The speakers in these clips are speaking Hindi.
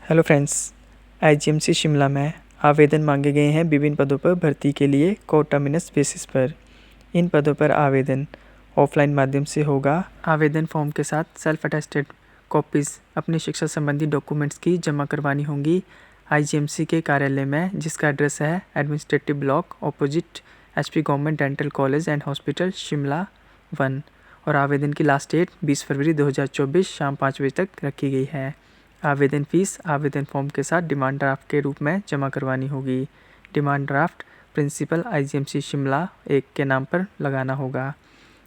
हेलो फ्रेंड्स, आईजीएमसी शिमला में आवेदन मांगे गए हैं विभिन्न पदों पर भर्ती के लिए कोटर्मिनस बेसिस पर। इन पदों पर आवेदन ऑफलाइन माध्यम से होगा। आवेदन फॉर्म के साथ सेल्फ अटेस्टेड कॉपीज़ अपनी शिक्षा संबंधी डॉक्यूमेंट्स की जमा करवानी होंगी आईजीएमसी के कार्यालय में, जिसका एड्रेस है administrative block opposite HP government dental college and hospital Shimla 1। और आवेदन की लास्ट डेट 20 फरवरी 2024 शाम 5 बजे तक रखी गई है। आवेदन फ़ीस आवेदन फॉर्म के साथ डिमांड ड्राफ्ट के रूप में जमा करवानी होगी। Demand draft principal IGMC Shimla 1 के नाम पर लगाना होगा।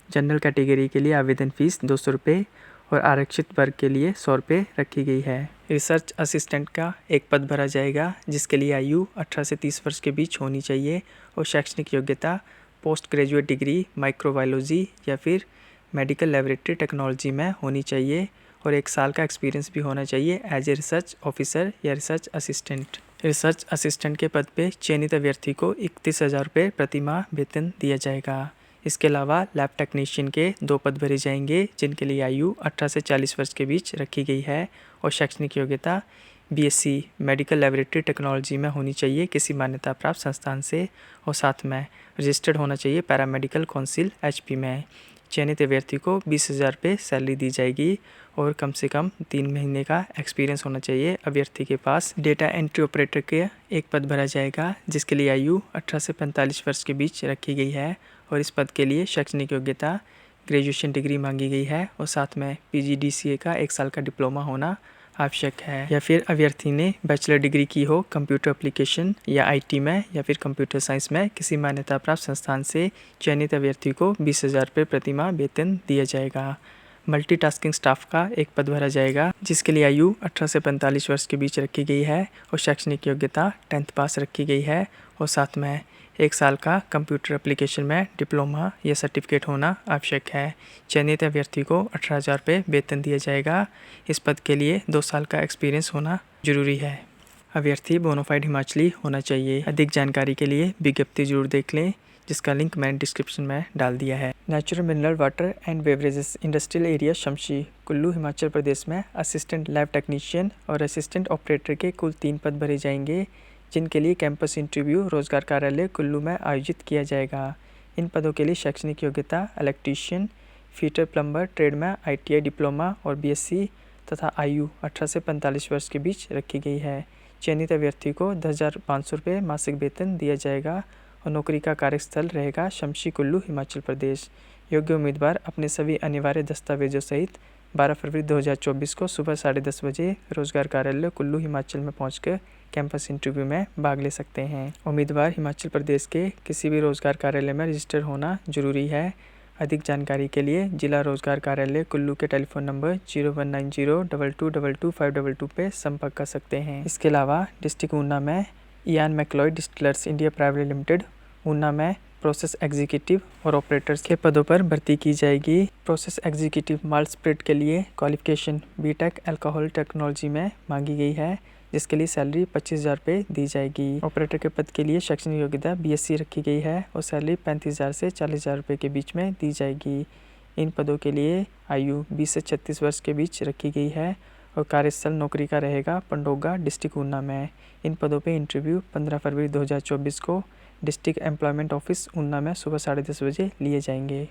जनरल कैटेगरी के लिए आवेदन फ़ीस 200 रुपये और आरक्षित वर्ग के लिए 100 रुपये रखी गई है। रिसर्च असिस्टेंट का एक पद भरा जाएगा, जिसके लिए आयु 18 से 30 वर्ष के बीच होनी चाहिए और शैक्षणिक योग्यता पोस्ट ग्रेजुएट डिग्री माइक्रोबायोलॉजी या फिर मेडिकल लेबोरेटरी टेक्नोलॉजी में होनी चाहिए और 1 साल का एक्सपीरियंस भी होना चाहिए एज ए रिसर्च ऑफिसर या रिसर्च असिस्टेंट। रिसर्च असिस्टेंट के पद पे चयनित अभ्यर्थी को 31,000 रुपये प्रति माह वेतन दिया जाएगा। इसके अलावा लैब टेक्नीशियन के 2 पद भरे जाएंगे, जिनके लिए आयु 18 से 40 वर्ष के बीच रखी गई है और शैक्षणिक योग्यता बीएससी मेडिकल लेबोरेटरी टेक्नोलॉजी में होनी चाहिए किसी मान्यता प्राप्त संस्थान से, और साथ में रजिस्टर्ड होना चाहिए पैरामेडिकल काउंसिल एचपी में। चयनित अभ्यर्थी को 20,000 रुपये सैलरी दी जाएगी और कम से कम 3 महीने का एक्सपीरियंस होना चाहिए अभ्यर्थी के पास। डेटा एंट्री ऑपरेटर के एक पद भरा जाएगा, जिसके लिए आयु 18 से 45 वर्ष के बीच रखी गई है और इस पद के लिए शैक्षणिक योग्यता ग्रेजुएशन डिग्री मांगी गई है और साथ में पीजीडीसीए का 1 साल का डिप्लोमा होना आवश्यक है। या फिर अभ्यर्थी ने बैचलर डिग्री की हो कंप्यूटर एप्लीकेशन या आईटी में या फिर कंप्यूटर साइंस में किसी मान्यता प्राप्त संस्थान से, चयनित अभ्यर्थी को 20,000 रुपये प्रति माह वेतन दिया जाएगा। मल्टीटास्किंग स्टाफ का एक पद भरा जाएगा, जिसके लिए आयु 18 से 45 वर्ष के बीच रखी गई है और शैक्षणिक योग्यता 10th पास रखी गई है और साथ में 1 साल का कंप्यूटर एप्लीकेशन में डिप्लोमा या सर्टिफिकेट होना आवश्यक है। चयनित अभ्यर्थी को 18,000 रुपये वेतन दिया जाएगा। इस पद के लिए 2 साल का एक्सपीरियंस होना जरूरी है। अभ्यर्थी बोनाफाइड हिमाचली होना चाहिए। अधिक जानकारी के लिए विज्ञप्ति जरूर देख लें, जिसका लिंक मैंने डिस्क्रिप्शन में डाल दिया है। Natural mineral water and beverages industrial area Shamshi Kullu Himachal Pradesh में असिस्टेंट लैब टेक्नीशियन और असिस्टेंट ऑपरेटर के कुल 3 पद भरे जाएंगे, जिनके लिए कैंपस इंटरव्यू रोजगार कार्यालय कुल्लू में आयोजित किया जाएगा। इन पदों के लिए शैक्षणिक योग्यता इलेक्ट्रीशियन, फीटर, प्लम्बर ट्रेड में आईटीआई डिप्लोमा और बीएससी तथा आयु 18 से 45 वर्ष के बीच रखी गई है। चयनित अभ्यर्थी को 10,500 रुपये मासिक वेतन दिया जाएगा और नौकरी का कार्यस्थल रहेगा शमशी कुल्लू हिमाचल प्रदेश। योग्य उम्मीदवार अपने सभी अनिवार्य दस्तावेजों सहित 12 फरवरी 2024 को सुबह 10:30 बजे रोजगार कार्यालय कुल्लू हिमाचल में पहुंचकर कैंपस इंटरव्यू में भाग ले सकते हैं। उम्मीदवार हिमाचल प्रदेश के किसी भी रोजगार कार्यालय में रजिस्टर होना जरूरी है। अधिक जानकारी के लिए जिला रोजगार कार्यालय कुल्लू के टेलीफोन नंबर 019022222522 पे संपर्क कर सकते हैं। इसके अलावा डिस्ट्रिक्ट ऊना में Ian MacLeod distillers India private limited Una में प्रोसेस एग्जीक्यूटिव और ऑपरेटर्स के पदों पर भर्ती की जाएगी। प्रोसेस एग्जीक्यूटिव माल्ट स्प्रिट के लिए क्वालिफिकेशन बीटेक अल्कोहल टेक्नोलॉजी में मांगी गई है, जिसके लिए सैलरी 25,000 रुपये दी जाएगी। ऑपरेटर के पद के लिए शैक्षणिक योग्यता बीएससी रखी गई है और सैलरी 35,000 से 40,000 रुपये के बीच में दी जाएगी। इन पदों के लिए आयु 20 से 36 वर्ष के बीच रखी गई है और कार्यस्थल नौकरी का रहेगा पंडोगा डिस्ट्रिक्ट ऊना में। इन पदों पे इंटरव्यू 15 फरवरी 2024 को डिस्ट्रिक्ट एम्प्लॉयमेंट ऑफिस ऊना में सुबह 10:30 बजे लिए जाएंगे।